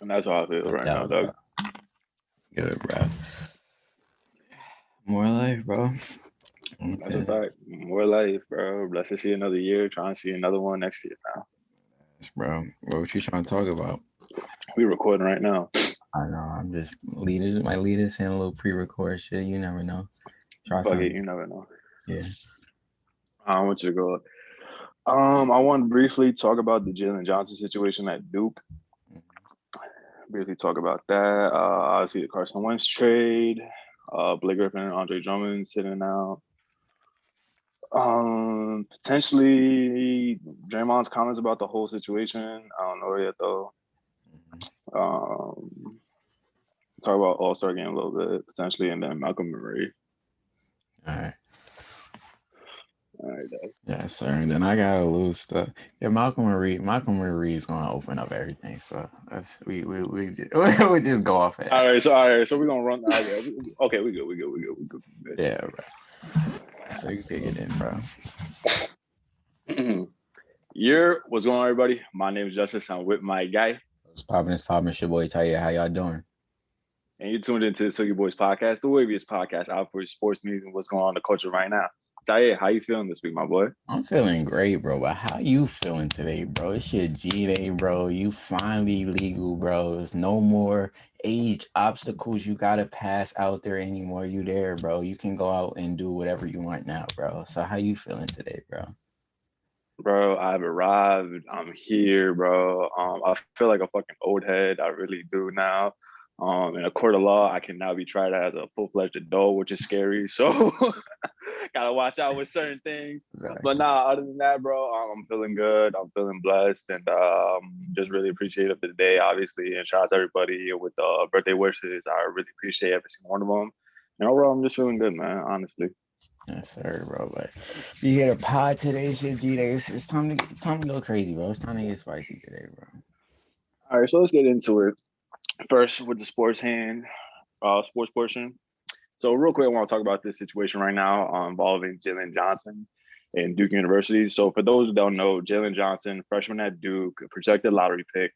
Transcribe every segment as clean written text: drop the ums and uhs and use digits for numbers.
And that's how I feel No right now, doubt, bro. Doug. It's good, bro. More life, bro. That's a Okay. fact. More life, bro. Blessed to see another year. Trying to see another one next year now. Yes, bro. What you trying to talk about? We recording right now. I know. I'm just leaders. My leaders saying a little pre-record shit. You never know. Try Fuck it, something. you never know. Yeah. I want you to go. I want to briefly talk about the Jalen Johnson situation at Duke. Briefly talk about that. Obviously, the Carson Wentz trade. Blake Griffin and Andre Drummond sitting out. Potentially Draymond's comments about the whole situation. I don't know yet though. Um, talk about All Star game a little bit potentially, and then Malcolm Murray. All right. All right, Doug. Yeah, sir. And then I gotta lose stuff. Yeah, Malcolm Murray is gonna open up everything. So that's we just, we just go off of that. All right. So we're gonna run. Okay, we good. We good. We good. We good. We Yeah, bro. So you can get in, bro. good. What's going on, everybody? My name is Justice. I'm with my guy, It's popping. It's popping. It's your boy Tyaire. How y'all doing? and you're tuned into the Silky Boys podcast, the waviest podcast out for sports news and what's going on in the culture right now. Taye, how you feeling this week, my boy? I'm feeling great, bro. But how you feeling today, bro? It's your G Day, bro. You finally legal, bro. There's no more age obstacles you gotta pass out there anymore. You there, bro. You can go out and do whatever you want now, bro. So how you feeling today, bro? Bro, I've arrived. I'm here, bro. I feel like a fucking old head. I really do now. In a court of law, I can now be tried as a full-fledged adult, which is scary. So gotta watch out with certain things. But Exactly. nah, other than that, bro, I'm feeling good. I'm feeling blessed, and just really appreciative of the day, obviously. And shout out to everybody with birthday wishes. I really appreciate every single one of them. And overall, I'm just feeling good, man. Honestly. Yes, sir, bro. But you get a pod today, shit, G Day. It's time to go crazy, bro. It's time to get spicy today, bro. All right, so let's get into it. First, with the sports portion. So, real quick, I want to talk about this situation right now involving Jalen Johnson and Duke University. So, for those who don't know, Jalen Johnson, freshman at Duke, projected lottery pick,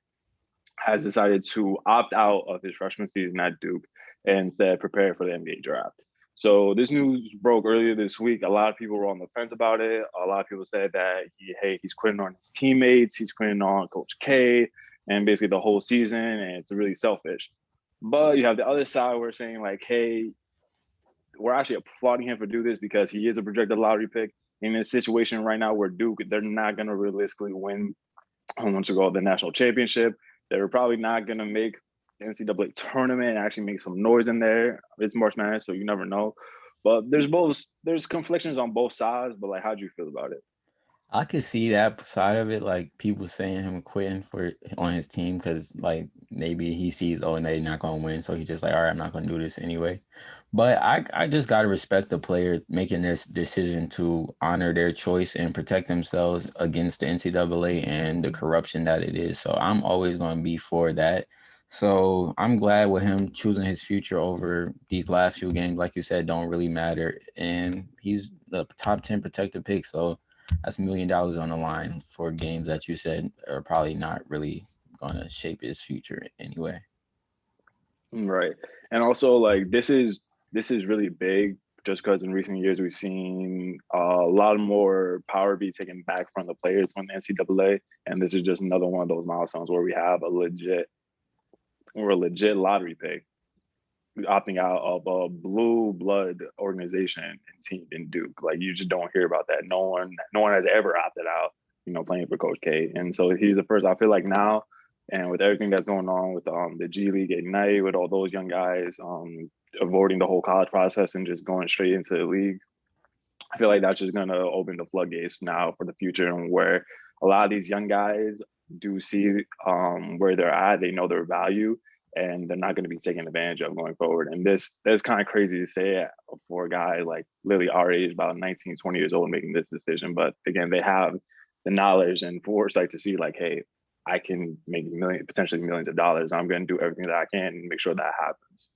has decided to opt out of his freshman season at Duke and instead prepare for the NBA draft. So this news broke earlier this week. A lot of people were on the fence about it. A lot of people said that he's quitting on his teammates, he's quitting on Coach K, and basically the whole season, and it's really selfish. But you have the other side where saying like, hey, we're actually applauding him for do this because he is a projected lottery pick in a situation right now where Duke, they're not going to realistically win once you go the national championship. They're probably not going to make the NCAA tournament and actually make some noise in there. It's March Madness, so you never know. But there's conflictions on both sides. But like, how do you feel about it? I could see that side of it, like people saying him quitting for on his team because like maybe he sees oh and they're not gonna win, so he's just like all right, I'm not gonna do this anyway. But I just gotta respect the player making this decision to honor their choice and protect themselves against the NCAA and the corruption that it is. So I'm always gonna be for that. So I'm glad with him choosing his future over these last few games, like you said, don't really matter. And he's the top 10 protected pick. So that's $1 million on the line for games that you said are probably not really going to shape his future anyway. Right. And also like this is really big just because in recent years we've seen a lot more power be taken back from the players from the NCAA, and this is just another one of those milestones where we have a legit lottery pick opting out of a blue blood organization and team in Duke. Like you just don't hear about that. No one has ever opted out, playing for Coach K. And so he's the first. I feel like now, and with everything that's going on with the G League Ignite, with all those young guys avoiding the whole college process and just going straight into the league, I feel like that's just gonna open the floodgates now for the future, and where a lot of these young guys do see where they're at, they know their value, and they're not going to be taken advantage of going forward. And that's kind of crazy to say for a guy like literally our age, about 19, 20 years old, making this decision. But again, they have the knowledge and foresight to see like, hey, I can make potentially millions of dollars. I'm going to do everything that I can and make sure that happens.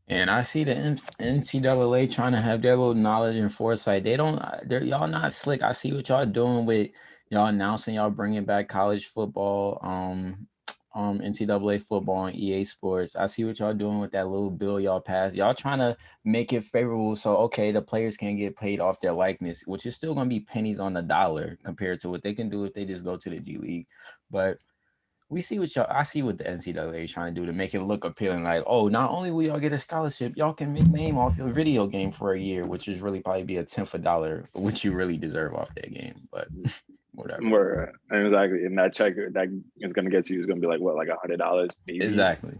And I see the NCAA trying to have their little knowledge and foresight. They're y'all not slick. I see what y'all doing with y'all announcing y'all bringing back college football. NCAA football and EA Sports. I see what y'all doing with that little bill y'all passed. Y'all trying to make it favorable so okay, the players can get paid off their likeness, which is still gonna be pennies on the dollar compared to what they can do if they just go to the G League. But we see what y'all. I see what the NCAA is trying to do to make it look appealing. Like, oh, not only will y'all get a scholarship, y'all can make name off your video game for a year, which is really probably be a tenth of a dollar, which you really deserve off that game. But whatever. Exactly, and that check that is gonna get to you is gonna be like what, like $100 maybe. Exactly.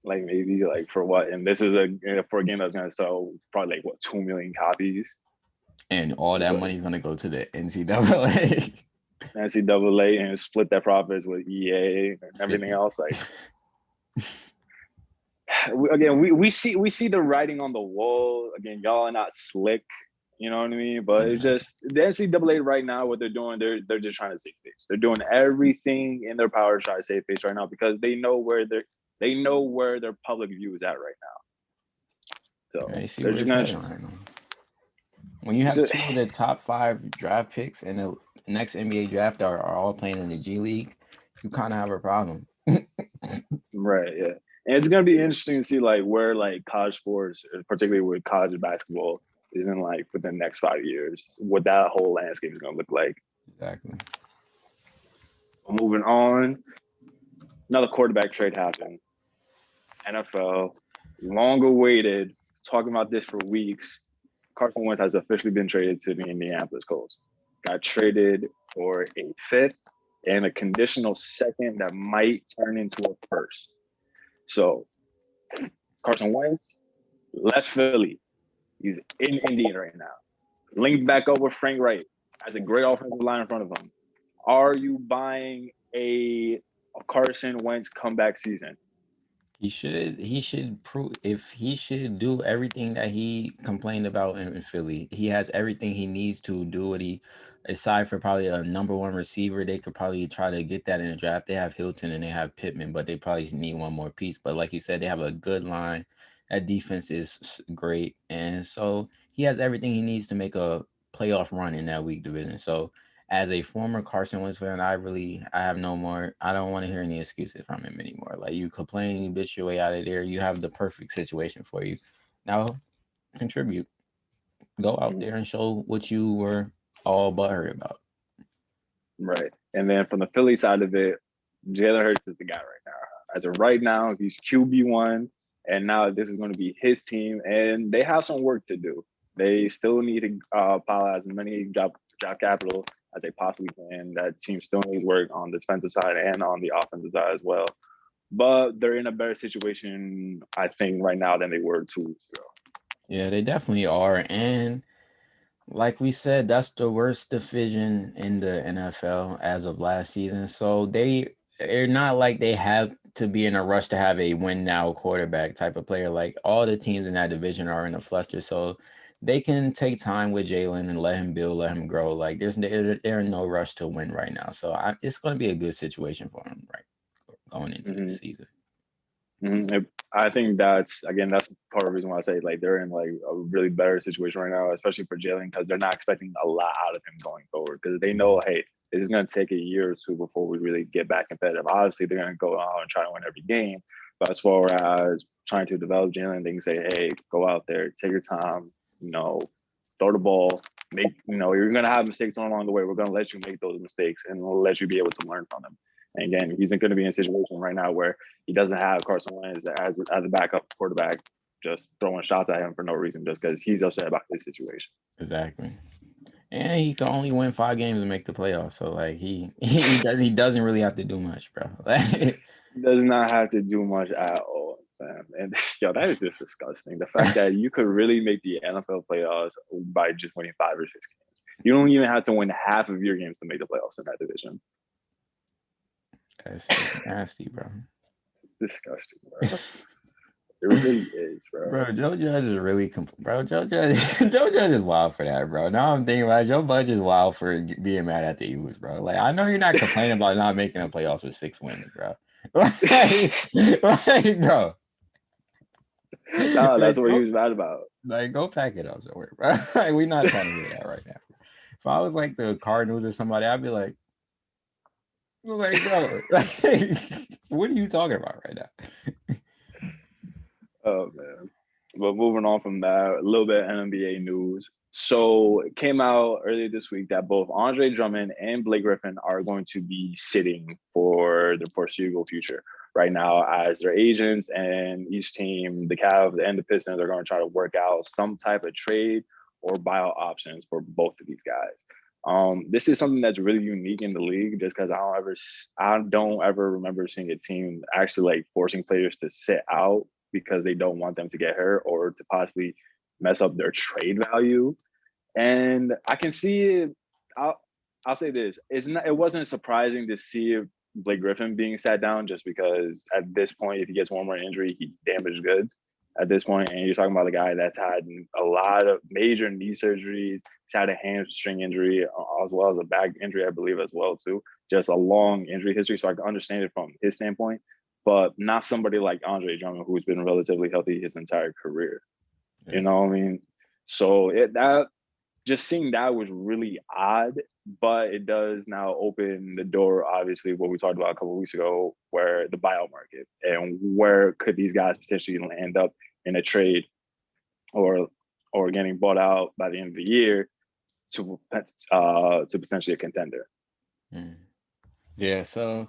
Like maybe like for what? And this is for a game that's gonna sell probably like what 2 million copies. And all that money is gonna go to the NCAA. NCAA and split their profits with EA and everything else. Like again, we see the writing on the wall. Again, y'all are not slick, you know what I mean? But it's just the NCAA right now, what they're doing, they're just trying to save face. They're doing everything in their power to try to save face right now because they know where their public view is at right now. So they're just gonna right now. When you have two of the top 5 draft picks and the next NBA draft are all playing in the G League, you kind of have a problem. Right, yeah. And it's going to be interesting to see like where like college sports, particularly with college basketball, is in like for the next 5 years, what that whole landscape is going to look like. Exactly. Moving on, another quarterback trade happened. NFL, long awaited, talking about this for weeks. Carson Wentz has officially been traded to the Indianapolis Colts. Got traded for a 5th and a conditional 2nd that might turn into a 1st. So Carson Wentz left Philly. He's in Indy right now. Linked back up with Frank Wright. Has a great offensive line in front of him. Are you buying a Carson Wentz comeback season? He should prove if he should do everything that he complained about in Philly. He has everything he needs to do what he, aside for probably a number 1 receiver, they could probably try to get that in the draft. They have Hilton and they have Pittman, but they probably need one more piece. But like you said, they have a good line. That defense is great. And so he has everything he needs to make a playoff run in that weak division. So as a former Carson Wentz fan, I have no more. I don't want to hear any excuses from him anymore. Like you complain, you bitch your way out of there. You have the perfect situation for you. Now, contribute. Go out there and show what you were all butthurt about. Right. And then from the Philly side of it, Jalen Hurts is the guy right now. As of right now, he's QB1, and now this is going to be his team, and they have some work to do. They still need to pile out as many job capital as they possibly can. That team still needs work on the defensive side and on the offensive side as well. But they're in a better situation, I think, right now than they were 2 weeks ago. Yeah, they definitely are. And like we said, that's the worst division in the NFL as of last season. So they're not like they have to be in a rush to have a win now quarterback type of player. Like all the teams in that division are in a fluster. So they can take time with Jalen and let him build, let him grow. Like they're in no rush to win right now. So it's going to be a good situation for him, right, going into this season. I think that's part of the reason why I say like they're in like a really better situation right now, especially for Jalen, because they're not expecting a lot out of him going forward because they know, hey, it's going to take a year or 2 before we really get back competitive. Obviously, they're going to go out and try to win every game, but as far as trying to develop Jalen, they can say, hey, go out there, take your time, throw the ball, you're going to have mistakes along the way. We're going to let you make those mistakes and we'll let you be able to learn from them. And again, he's going to be in a situation right now where he doesn't have Carson Wentz as a backup quarterback, just throwing shots at him for no reason, just because he's upset about this situation. Exactly. And he can only win 5 games to make the playoffs. So like he doesn't really have to do much, bro. He does not have to do much at all. And that is just disgusting. The fact that you could really make the NFL playoffs by just winning 5 or 6 games. You don't even have to win half of your games to make the playoffs in that division. That's nasty, bro. Disgusting, bro. It really is, bro. Bro, Joe Judge is really Joe Judge is wild for that, bro. Now I'm thinking about it, Joe Judge is wild for being mad at the Eagles, bro. Like I know you're not complaining about not making the playoffs with 6 wins, bro. Like, bro. No, that's what he was mad about. Like, go pack it up somewhere, bro. Like, we're not trying to hear that right now. If I was like the Cardinals or somebody, I'd be like, Like, bro, what are you talking about right now? Oh man. But moving on from that, a little bit of NBA news. So it came out earlier this week that both Andre Drummond and Blake Griffin are going to be sitting for the foreseeable future right now as their agents, and each team, the Cavs and the Pistons, are going to try to work out some type of trade or buyout options for both of these guys. This is something that's really unique in the league, just because I don't ever remember seeing a team actually like forcing players to sit out because they don't want them to get hurt or to possibly mess up their trade value. And I can see it. I'll, I'll say this: it wasn't surprising to see Blake Griffin being sat down, just because at this point, if he gets one more injury, he's damaged goods. At this point, and you're talking about a guy that's had a lot of major knee surgeries, he's had a hamstring injury as well as a back injury, I believe, as well too. Just a long injury history, so I can understand it from his standpoint, but not somebody like Andre Drummond, who's been relatively healthy his entire career. Yeah. You know what I mean? So that just seeing that was really odd, but it does now open the door, obviously, what we talked about a couple of weeks ago, where the buyout market and where could these guys potentially end up in a trade or getting bought out by the end of the year to potentially a contender. Yeah, so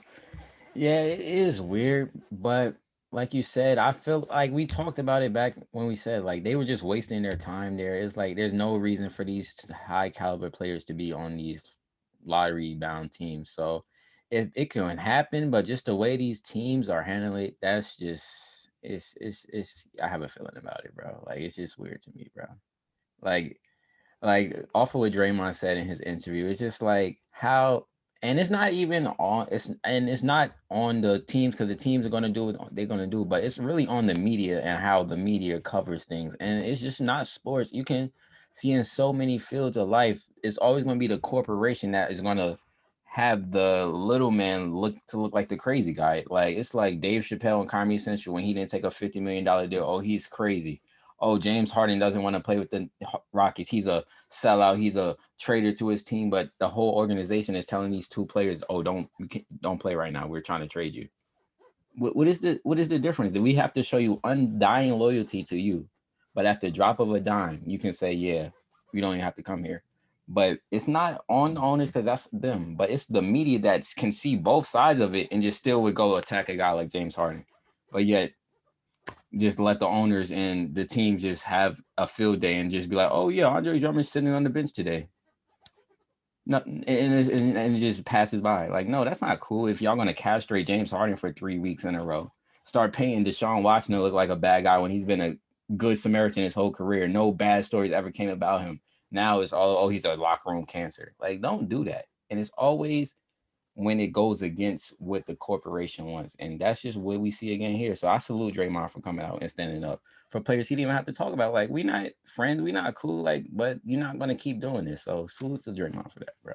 yeah, it is weird, but like you said, I feel like we talked about it back when we said like they were just wasting their time there. It's like there's no reason for these high caliber players to be on these lottery bound teams. So it can happen, but just the way these teams are handling it, that's just it's I have a feeling about it, bro. Like it's just weird to me, bro. Like like off of what Draymond said in his interview, it's just like how, and it's not even on it's not on the teams because the teams are gonna do what they're gonna do, but it's really on the media and how the media covers things. And it's just not sports. You can see in so many fields of life, it's always gonna be the corporation that is gonna have the little man look like the crazy guy. Like it's like Dave Chappelle and Comedy Central when he didn't take a $50 million deal. Oh, he's crazy. Oh, James Harden doesn't want to play with the Rockets. He's a sellout. He's a traitor to his team. But the whole organization is telling these two players, "Oh, don't play right now. We're trying to trade you." What is the difference? Do we have to show you undying loyalty to you, but at the drop of a dime, you can say, "Yeah, you don't even have to come here." But it's not on the owners because that's them. But it's the media that can see both sides of it and just still would go attack a guy like James Harden. But yet just let the owners and the team just have a field day and just be like, oh yeah, Andre Drummond's sitting on the bench today. No, and it just passes by. Like, no, that's not cool. If y'all gonna castrate James Harden for 3 weeks in a row, start painting Deshaun Watson to look like a bad guy when he's been a good Samaritan his whole career. No bad stories ever came about him. Now it's all, oh, he's a locker room cancer. Like, don't do that. And it's always when it goes against what the corporation wants. And that's just what we see again here. So I salute Draymond for coming out and standing up for players he didn't even have to talk about. Like, we not friends, we not cool, like, but you're not gonna keep doing this. So salute to Draymond for that, bro.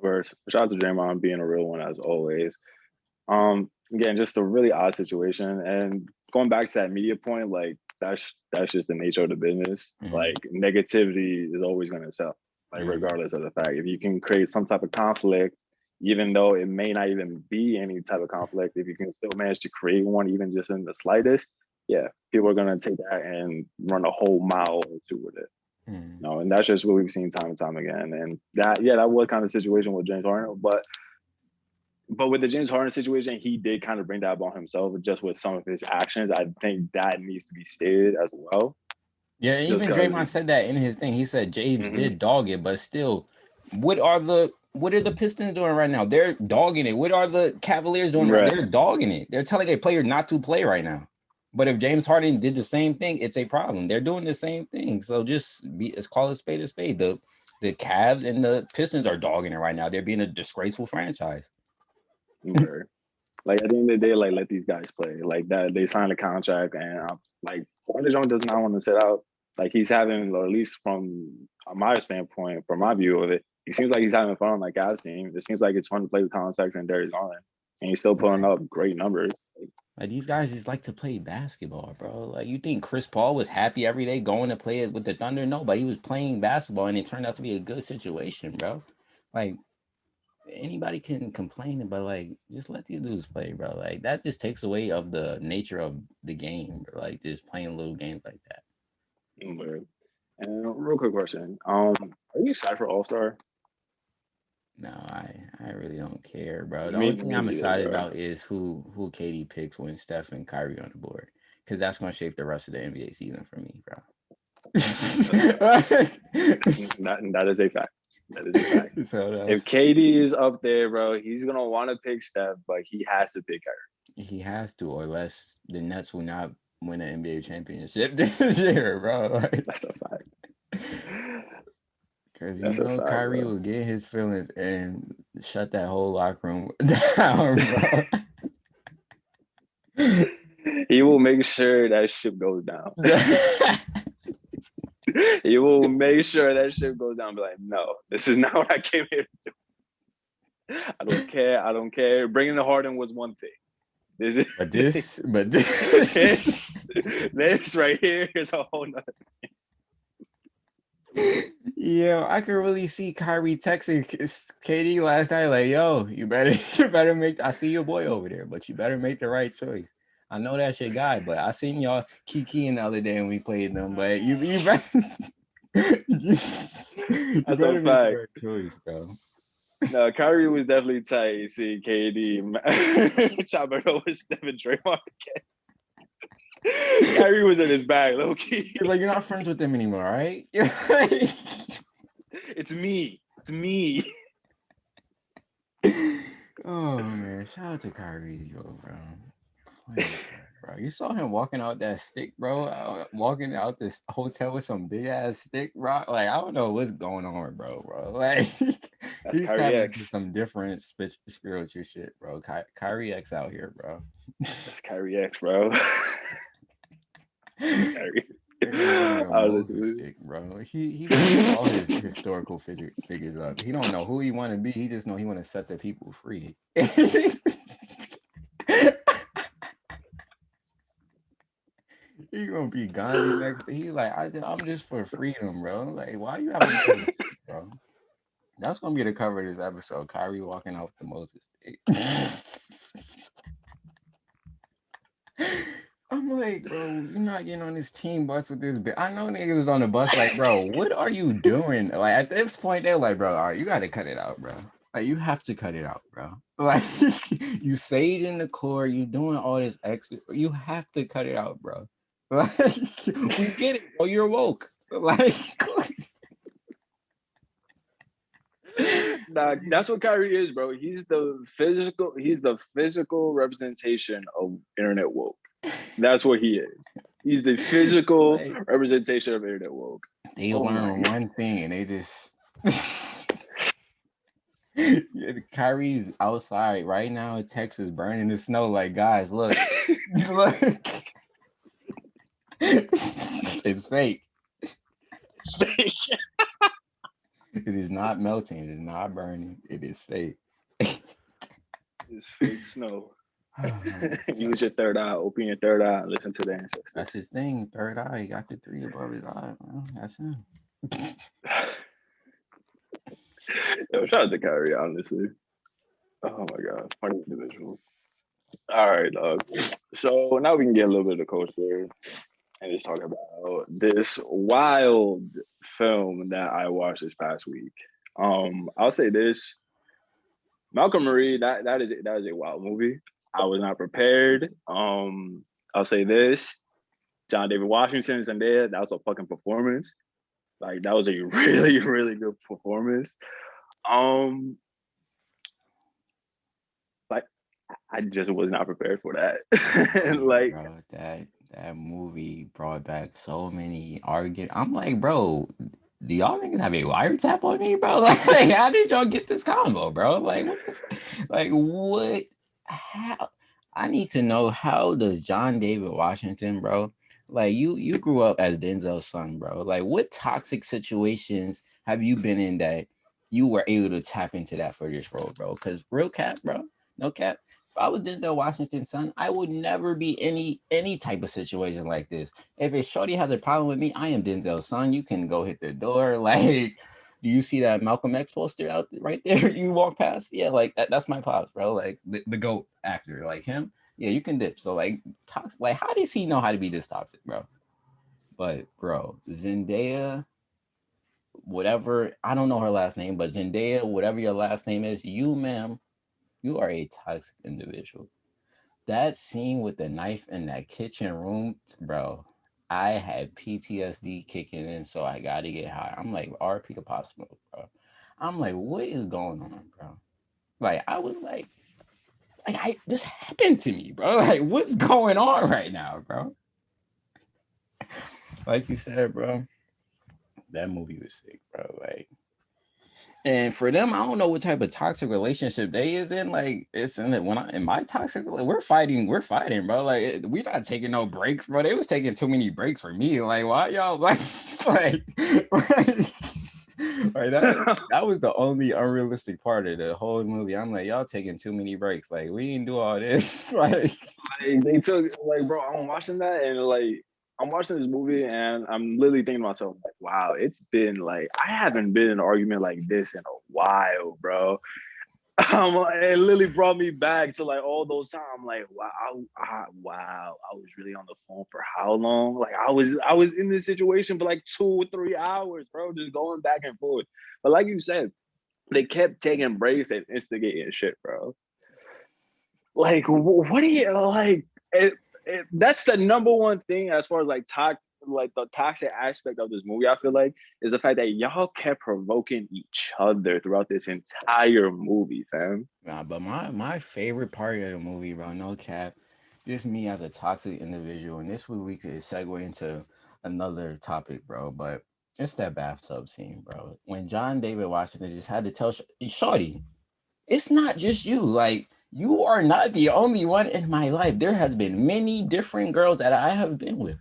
First, shout out to Draymond being a real one as always. Again, just a really odd situation. And going back to that media point, like that's just the nature of the business. Like negativity is always gonna sell, like regardless of the fact. If you can create some type of conflict, even though it may not even be any type of conflict, if you can still manage to create one, even just in the slightest, yeah, people are gonna take that and run a whole mile or two with it. No, and that's just what we've seen time and time again. And that was kind of the situation with James Harden. But with the James Harden situation, he did kind of bring that upon himself just with some of his actions. I think that needs to be stated as well. Yeah, even Draymond said that in his thing. He said James did dog it, but still, what are the Pistons doing right now? They're dogging it. What are the Cavaliers doing right now? They're dogging it. They're telling a player not to play right now. But if James Harden did the same thing, it's a problem. They're doing the same thing. So let's call it spade a spade. The Cavs and the Pistons are dogging it right now. They're being a disgraceful franchise. Like at the end of the day, like let these guys play. Like that, they signed a contract, and like Wonder Jones does not want to sit out. Like he's having, or at least from my standpoint, from my view of it, he seems like he's having fun on that Cavs team. It seems like it's fun to play with Colin Sexton and Darius Garland, and he's still putting up great numbers. Like these guys just like to play basketball, bro. Like you think Chris Paul was happy every day going to play it with the Thunder? No, but he was playing basketball, and it turned out to be a good situation, bro. Like anybody can complain, but like just let these dudes play, bro. Like that just takes away of the nature of the game, bro. Like just playing little games like that. Word. And real quick question. Are you excited for All Star? No, I really don't care, bro. The Me, only thing me I'm neither, excited bro. about is who Katie picks when Steph and Kyrie on the board, because that's gonna shape the rest of the NBA season for me, bro. That's a fact. That is a fact. That is a fact. So If that's KD is up there, bro, he's gonna want to pick Steph, but he has to pick her. he has to, or less the Nets will not win an NBA championship this year, bro. Like, That's a fact. because That's a fact, Kyrie bro. will get his feelings and shut that whole locker room down, bro. He will make sure that ship goes down. He will make sure that ship goes down. Be like, no, this is not what I came here to do. I don't care. I don't care. Bringing the Harden was one thing. This is but this right here is a whole nother. Yeah, I can really see Kyrie texting KD last night, like, "Yo, you better make. I see your boy over there, but you better make the right choice. I know that's your guy, but I seen y'all kiki the other day when we played them, but you better, you That's a better make the fact. right choice, bro." No, Kyrie was definitely tight. See KD chopping over Stephen Draymond again. Kyrie was in his bag, low key. He's like, "You're not friends with them anymore, right?" It's me. It's me. Oh man, shout out to Kyrie, bro. Bro, you saw him walking out that stick, bro. Walking out this hotel with some big ass stick, bro. Like I don't know what's going on, bro. Like That's he's Kyrie tapping X. into some different spiritual shit, bro. Kyrie X out here, bro. That's Kyrie X, bro. Kyrie. Moses Honestly. stick, bro. He brings all his historical figures up. He don't know who he want to be. He just know he want to set the people free. He gonna be Gandhi next. He's like, I'm just for freedom, bro. Like, why you have a Moses stick, bro? That's gonna be the cover of this episode. Kyrie walking out with the Moses stick. I'm like, bro, you're not getting on this team bus with this bit. I know niggas was on the bus like, bro, what are you doing? Like at this point, they're like, bro, all right, you gotta cut it out, bro. Like you have to cut it out, bro. Like you sage in the core, you doing all this extra. You have to cut it out, bro. Like we get it, bro. You're woke. Like Nah, that's what Kyrie is, bro. He's the physical representation of internet woke. That's what he is. He's the physical like, representation of internet woke. they Oh my learn God. one thing and they just Kyrie's outside right now in Texas burning the snow. Like, guys, look, look. It's fake. It's fake. It is not melting. It is not burning. It is fake. It's fake snow. Use your third eye. Open your third eye and listen to the ancestors. That's his thing. Third eye. He got the 3 above his eye. Bro. That's him. Yo, shout out to Kyrie, honestly. Oh my God, funny individual. All right, dog. So now we can get a little bit of culture and just talk about this wild film that I watched this past week. I'll say this: Malcolm Marie. That is a wild movie. I was not prepared. I'll say this: John David Washington is in there. That was a fucking performance. Like that was a really really good performance. Um, like I just was not prepared for that. Like bro, that movie brought back so many arguments. I'm like, bro, do y'all niggas have a wiretap on me, bro? Like, how did y'all get this combo, bro? Like, what the, like, what? How? I need to know, how does John David Washington, bro? Like, you grew up as Denzel's son, bro. Like, what toxic situations have you been in that you were able to tap into that for this role, bro? Because real cap, bro, no cap. If I was Denzel Washington's son, I would never be any type of situation like this. If a shorty has a problem with me, I am Denzel's son. You can go hit the door. Like, Do you see that Malcolm X poster out right there? You walk past, yeah, like that's my pops, bro. Like the GOAT actor, like him. Yeah, you can dip. So like toxic. Like how does he know how to be this toxic, bro? But bro, Zendaya, whatever, I don't know her last name, but Zendaya, whatever your last name is, you, ma'am, you are a toxic individual. That scene with the knife in that kitchen room, bro, I had PTSD kicking in, so I gotta get high. I'm like, RP to Pop Smoke, bro. I'm like, what is going on, bro? Like, I was like, this happened to me, bro. Like, what's going on right now, bro? Like you said, bro, that movie was sick, bro. Like, and for them, I don't know what type of toxic relationship they is in. Like, it's in it when I in my toxic, like, we're fighting, bro. Like, we're not taking no breaks, bro. They was taking too many breaks for me. Like, why y'all like that was the only unrealistic part of the whole movie. I'm like, y'all taking too many breaks. Like, we didn't do all this. Like they took like, bro, I'm watching that and like I'm watching this movie and I'm literally thinking to myself, like, wow, it's been like I haven't been in an argument like this in a while, bro. It literally brought me back to like all those times. I'm like, wow, I was really on the phone for how long? Like I was in this situation for like 2 or 3 hours, bro, just going back and forth. But like you said, they kept taking breaks and instigating shit, bro. Like, what do you like? That's the number one thing as far as like like the toxic aspect of this movie. I feel like is the fact that y'all kept provoking each other throughout this entire movie, fam. nah, but my favorite part of the movie, bro, no cap, just me as a toxic individual, and this way we could segue into another topic, bro. But it's that bathtub scene, bro. When John David Washington just had to tell Shorty, it's not just you. Like, you are not the only one in my life. There has been many different girls that I have been with.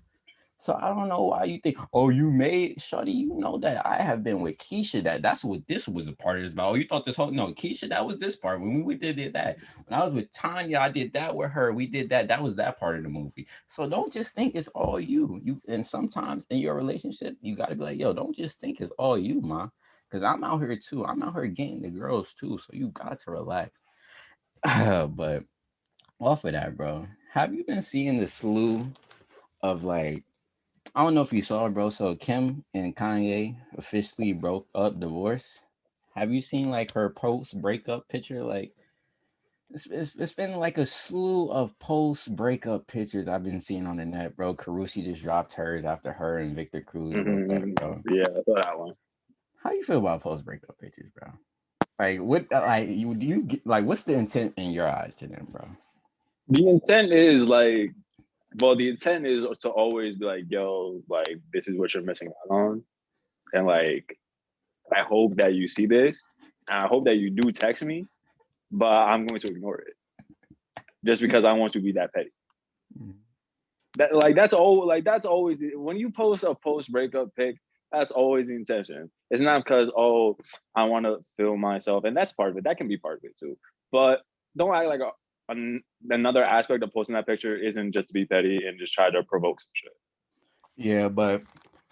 So I don't know why you think, oh, you made Shorty, you know that I have been with Keisha. That's what this was a part of this about. Oh, you thought this whole no, Keisha, that was this part. When we did that. When I was with Tanya, I did that with her. We did that. That was that part of the movie. So don't just think it's all you. And sometimes in your relationship, you gotta be like, yo, don't just think it's all you, ma. Because I'm out here too. I'm out here getting the girls too. So you got to relax. But off of that, bro, have you been seeing the slew of like I don't know if you saw it, bro. So Kim and Kanye officially broke up, divorce. Have you seen like her post breakup picture? Like it's been like a slew of post breakup pictures I've been seeing on the net, bro. Carusi just dropped hers after her and Victor Cruz broke up, bro. Yeah, I saw that one. How you feel about post breakup pictures, bro? Like what? Like like what's the intent in your eyes to them, bro? The intent is like, well, the intent is to always be like, yo, like this is what you're missing out on, and like I hope that you see this, and I hope that you do text me, but I'm going to ignore it just because I want to be that petty. That's always when you post a post breakup pic, that's always the intention. It's not because I want to feel myself, and that's part of it. That can be part of it too. But don't act like another aspect of posting that picture isn't just to be petty and just try to provoke some shit. Yeah, but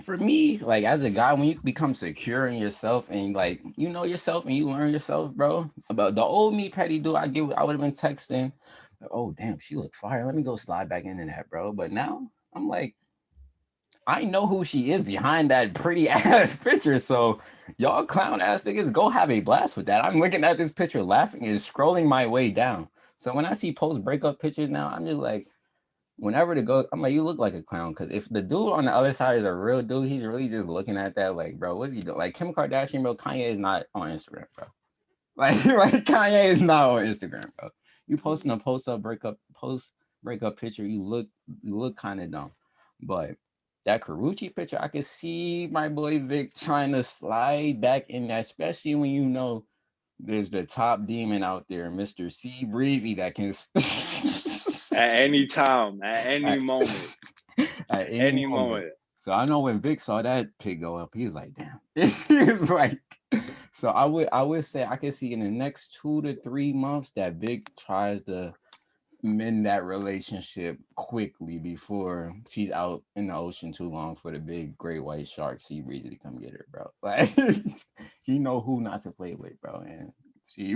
for me, like as a guy, when you become secure in yourself and like you know yourself and you learn yourself, bro. About the old me, petty dude, I would have been texting. Oh damn, she look fire. Let me go slide back into that, bro. But now I'm like, I know who she is behind that pretty ass picture. So y'all clown ass niggas, go have a blast with that. I'm looking at this picture, laughing and scrolling my way down. So when I see post breakup pictures now, I'm just like, whenever to go, I'm like, you look like a clown. Because if the dude on the other side is a real dude, he's really just looking at that like, bro, what are you doing? Like Kim Kardashian, bro, Kanye is not on Instagram, bro. Like Kanye is not on Instagram, bro. You posting a post breakup picture, you look kind of dumb. But that Karuchi picture, I can see my boy Vic trying to slide back in that, especially when you know there's the top demon out there, Mr. C Breezy, that can at any time, at any moment, at any moment. So I know when Vic saw that pic go up, he was like, "Damn!" He was like, "So I would say I can see in the next 2 to 3 months that Vic tries to mend that relationship quickly before she's out in the ocean too long for the big great white shark Sea Breezy to come get her, bro. Like he know who not to play with, bro. And she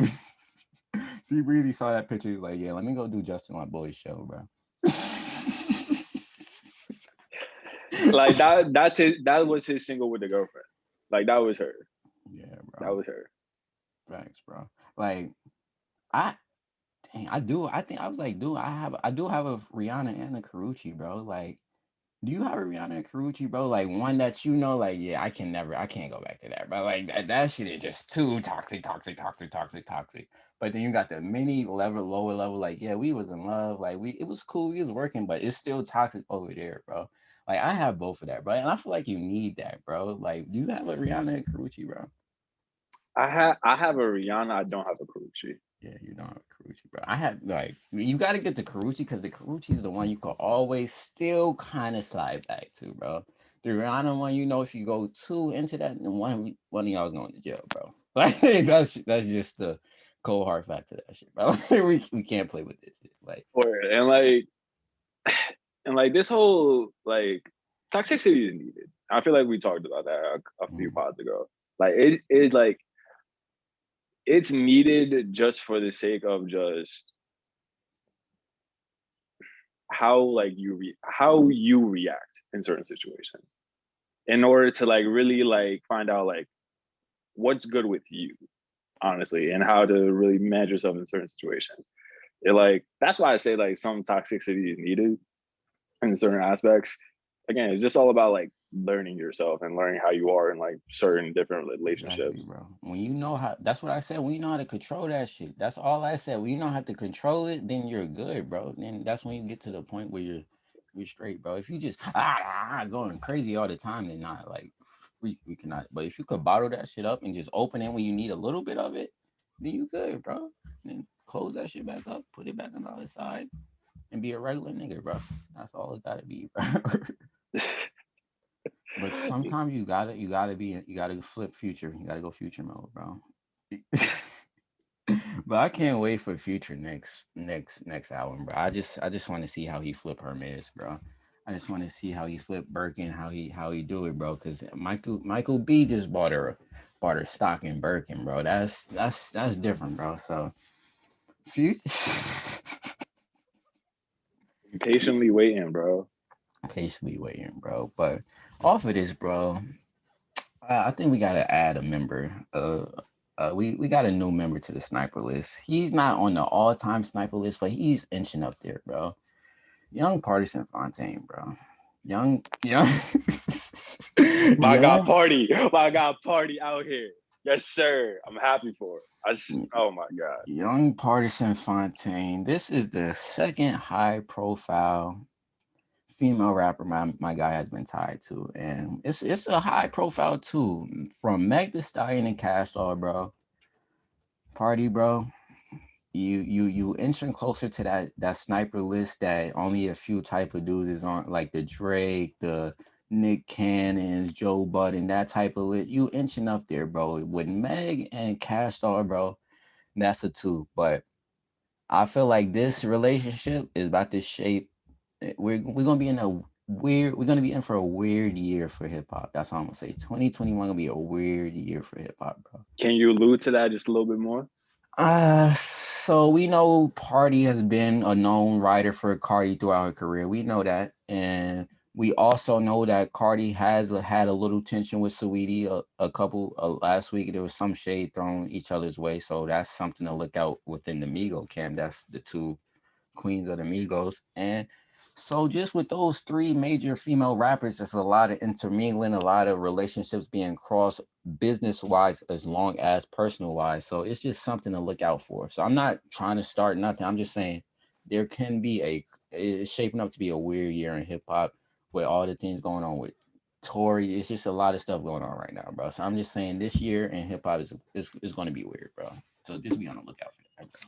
Sea Breezy saw that picture. He's like, yeah, let me go do Justin My Boy's show, bro. Like that was his single with the girlfriend. Like that was her. Yeah, bro. That was her. Thanks, bro. Like I I do. I think I was like, dude, I do have a Rihanna and a Karrueche, bro. Like, do you have a Rihanna and Karrueche, bro? Like one that you know, like, yeah, I can't go back to that, but like that shit is just too toxic. But then you got the mini level, lower level, like, yeah, we was in love, like it was cool, we was working, but it's still toxic over there, bro. Like I have both of that, bro, and I feel like you need that, bro. Like, do you have a Rihanna and Karrueche, bro? I have a Rihanna. I don't have a Karrueche. Yeah, you don't have Karuchi, bro. I have like you got to get the Karuchi because the Karuchi is the one you can always still kind of slide back to, bro. The Rihanna one, you know, if you go too into that, then one of y'all is going to jail, bro. Like that's just the cold hard fact of that shit, bro. we can't play with this shit, like. And like this whole like toxicity is needed. I feel like we talked about that a few pods ago. Like it like it's needed just for the sake of just how like how you react in certain situations in order to like really like find out like what's good with you honestly and how to really manage yourself in certain situations. It like that's why I say like some toxicity is needed in certain aspects. Again, it's just all about like learning yourself and learning how you are in like certain different relationships. Exactly, bro. When you know how, that's what I said. When you know how to control that shit, that's all I said. When you know how to control it, then you're good, bro. Then that's when you get to the point where you're straight, bro. If you just going crazy all the time, then not like we cannot. But if you could bottle that shit up and just open it when you need a little bit of it, then you good, bro. Then close that shit back up, put it back on the other side, and be a regular nigga, bro. That's all it gotta be, bro. But sometimes you gotta flip future. You gotta go future mode, bro. But I can't wait for future next album, bro. I just want to see how he flip Hermes, bro. I just want to see how he flip Birkin, how he do it, bro. Cause Michael B just bought her stock in Birkin, bro. That's different, bro. So future Patiently waiting, bro. patiently waiting, bro. But off of this, bro, I think we gotta add a member. We got a new member to the sniper list. He's not on the all-time sniper list, but he's inching up there, bro. Young Partisan Fontaine, bro. Young, My God, young, party. My God, party out here. Yes, sir. I'm happy for it. Oh my God. young Partisan Fontaine. This is the second high-profile female rapper my guy has been tied to, and it's a high profile too. From Meg Thee Stallion and Cash Doll, bro. Party, bro. You inching closer to that sniper list that only a few type of dudes is on, like the Drake, the Nick Cannons, Joe Budden, that type of list. You inching up there, bro. With Meg and Cash Doll, bro, that's a two. But I feel like this relationship is about to shape. We're gonna be in a weird. We're gonna be in for a weird year for hip hop. That's all I'm gonna say. 2021 gonna be a weird year for hip hop, bro. Can you allude to that just a little bit more? So we know Party has been a known writer for Cardi throughout her career. We know that, and we also know that Cardi has had a little tension with Saweetie a couple last week. There was some shade thrown each other's way, so that's something to look out within the Migo camp. That's the two queens of the Migos, and so just with those three major female rappers, there's a lot of intermingling, a lot of relationships being crossed business wise as long as personal wise. So it's just something to look out for. So I'm not trying to start nothing. I'm just saying there can be it's shaping up to be a weird year in hip hop with all the things going on with Tory. It's just a lot of stuff going on right now, bro. So I'm just saying this year in hip hop is going to be weird, bro. So just be on the lookout for that, bro.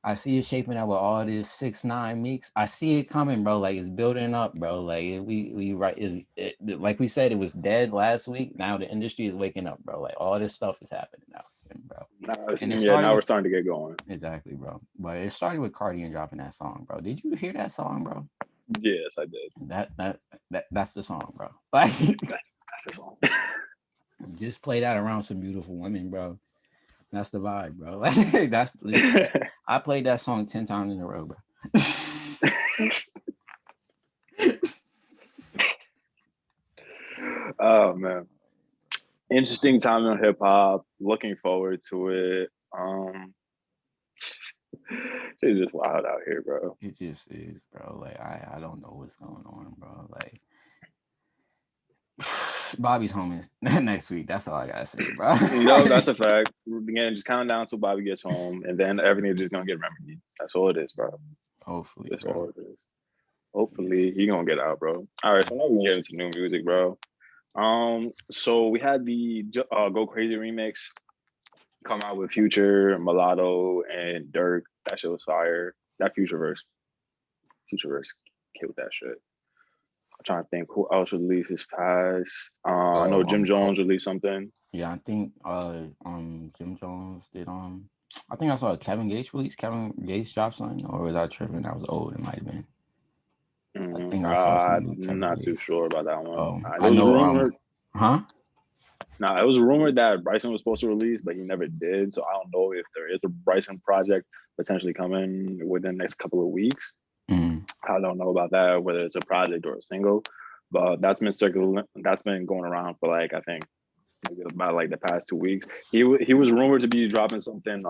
I see it shaping up with all this 6ix9ine mix. I see it coming, bro. Like it's building up, bro. Like we right like we said, it was dead last week. Now the industry is waking up, bro. Like all this stuff is happening now, bro. And now we're starting to get going. Exactly, bro. But it started with Cardi and dropping that song, bro. Did you hear that song, bro? Yes, I did. That's the song, bro. Like that's the song. Just play that around some beautiful women, bro. That's the vibe, bro. Like I played that song 10 times in a row, bro. Oh man. Interesting time in hip hop. Looking forward to it. It's just wild out here, bro. It just is, bro. Like I don't know what's going on, bro. Like Bobby's home next week. That's all I gotta say, bro. No, that's a fact. Again, just count down till Bobby gets home, and then everything's just gonna get remedied. That's all it is, bro. Hopefully, that's bro. all it is. Hopefully, he gonna get out, bro. All right, so now we get into new music, bro. So we had the Go Crazy remix come out with Future, Mulatto, and Dirk. That shit was fire. That Future verse killed that shit. I'm trying to think who else released his past. I know Jim Jones released something. Yeah, I think Jim Jones did I think I saw Kevin Gates release. Kevin Gates dropped something, or was I tripping? That was old. It might have been. I think I saw something. I'm not too sure about that one. Oh, I know. Rumored, it was rumored that Bryson was supposed to release, but he never did. So I don't know if there is a Bryson project potentially coming within the next couple of weeks. I don't know about that, whether it's a project or a single, but that's been going around for like I think maybe about like the past 2 weeks. He was rumored to be dropping something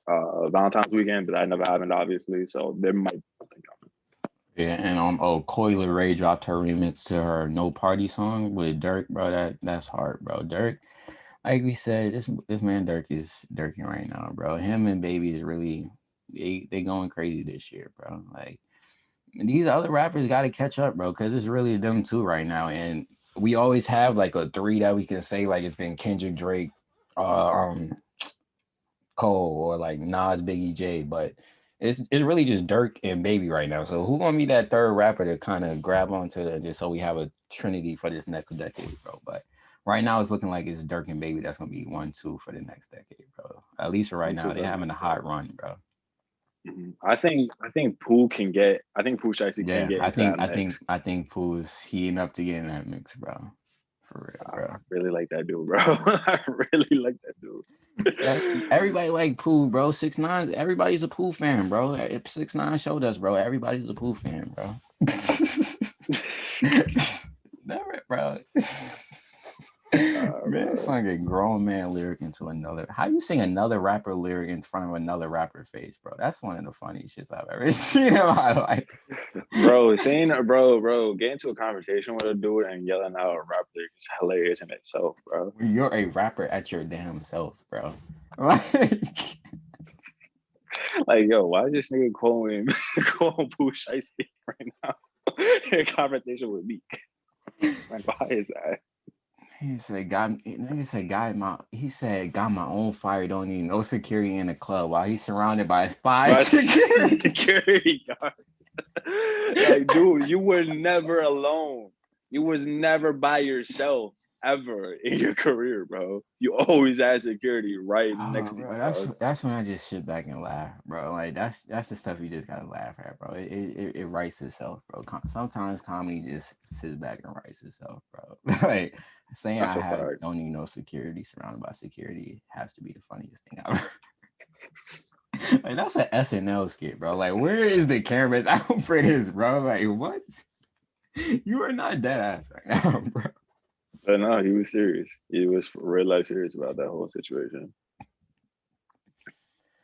Valentine's weekend, but that never happened, obviously. So there might be something coming. Yeah, and Coi Leray dropped her remix to her No Party song with Dirk, bro. That's hard, bro. Dirk, like we said, this man Dirk is dirking right now, bro. Him and Baby is really they going crazy this year, bro. Like these other rappers got to catch up, bro, because it's really them two right now. And we always have like a three that we can say like it's been Kendrick, Drake, Cole, or like Nas, Biggie, J, but it's really just Dirk and Baby right now. So who gonna be that third rapper to kind of grab onto it just so we have a trinity for this next decade, bro? But right now it's looking like it's Dirk and Baby that's gonna be 1-2 for the next decade, bro. At least for right now, they're having a hot run, bro. I think Pooh can get. I think Pooh Shiesty can get into that mix. I think Pooh is heating up to get in that mix, bro. For real, bro. I really like that dude, bro. I really like that dude. Everybody like Pooh, bro. 6ix9ine, everybody's a Pooh fan, bro. If 6ix9ine showed us, bro, everybody's a Pooh fan, bro. Never, bro. Man, sung a grown man lyric into another. How you sing another rapper lyric in front of another rapper face, bro? That's one of the funniest shits I've ever seen in my life. Bro, get into a conversation with a dude and yelling out a rap lyric is hilarious in itself, bro. You're a rapper at your damn self, bro. Like, yo, why is this nigga calling Pooh Shiesty right now in a conversation with me? Like, why is that? He said, got my own fire, don't need no security in the club while he's surrounded by 5 security guards. Like, dude, you were never alone. You was never by yourself ever in your career, bro. You always had security right next to you. That's when I just sit back and laugh, bro. Like that's the stuff you just gotta laugh at, bro. It writes itself, bro. Sometimes comedy just sits back and writes itself, bro. Like saying don't need no security surrounded by security has to be the funniest thing ever. Like that's an SNL skit, bro. Like where is the camera's out for this, bro? Like what? You are not dead ass right now, bro. But no, he was serious. He was real life serious about that whole situation.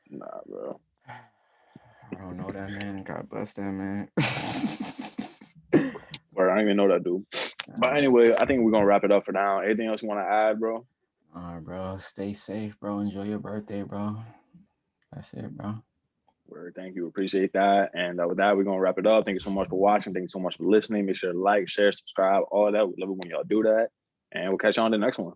Nah, bro. I don't know that man. God bless that man. Or I don't even know that dude. But anyway, I think we're gonna wrap it up for now. Anything else you want to add, bro? All right, bro. Stay safe, bro. Enjoy your birthday, bro. That's it, bro. Word, thank you. Appreciate that. And with that, we're gonna wrap it up. Thank you so much for watching. Thank you so much for listening. Make sure to like, share, subscribe, all of that. We love it when y'all do that. And we'll catch you on the next one.